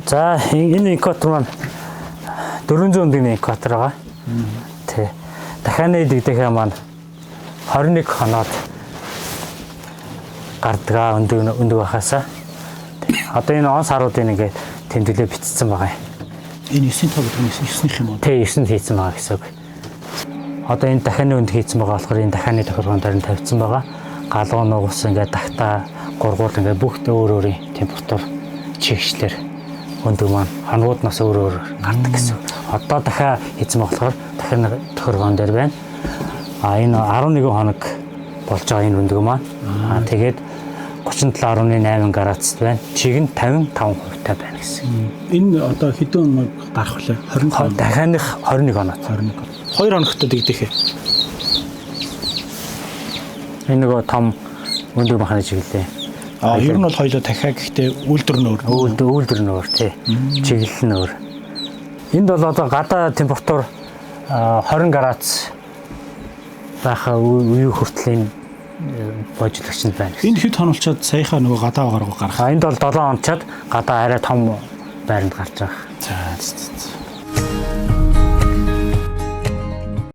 За энэ инкватор маань 400 дэгний инкватор байгаа. Тэ. Дахианы дэгдэхээ маань 21 хоноод гардгаа өндөг байхаасаа. Одоо энэ онс харуудын ингээд тэмдэглээ бичсэн байгаа юм. Энэ 9-ийн тоо гэдэг нь 9-ийнх юм уу? Тэ 9-нд хийсэн байгаа гэсэн үг. Одоо энэ дахианы өнд хийсэн байгаа болохоор энэ дахианы тохиргоон дээр нь тавьсан байгаа. Галуу нугас ингээд тагтаа гургуул ингээд бүгд өөр өөрийн температур чигчлэр өндөг маань хоногуднаас өөр гардаг гэсэн. Одоо дахиад хийсэн болохоор дахианы тохиргоон дээр байна. Энэ 11 хоног болж байгаа энэ өндөг маань. Тэгээд 37.8 градусд байна. Чиг нь 55% таа байна гэсэн. Энэ одоо хэдэн хоног гарах вэ? 25. Дахианых 21 хоног. 2 хоногтой дэгдэхээ. Энэ нөгөө том өндөг махны чиглэлээ. Ер нь бол хоёлоо дахиад гэхдээ үйлдвэр нь өөр. Үйлдвэр нь өөр тий. Чиглэл нь өөр. Энд бол одоо гадаа температур 20 градус байхаа үе хүртэл божиглагч нь байна. Энд хэд хонолчоод саяхаа нөгөө гадаа гаргуу гарах. Энд бол 7 хоногчоод гадаа арай том байранд гарч байгаа. За.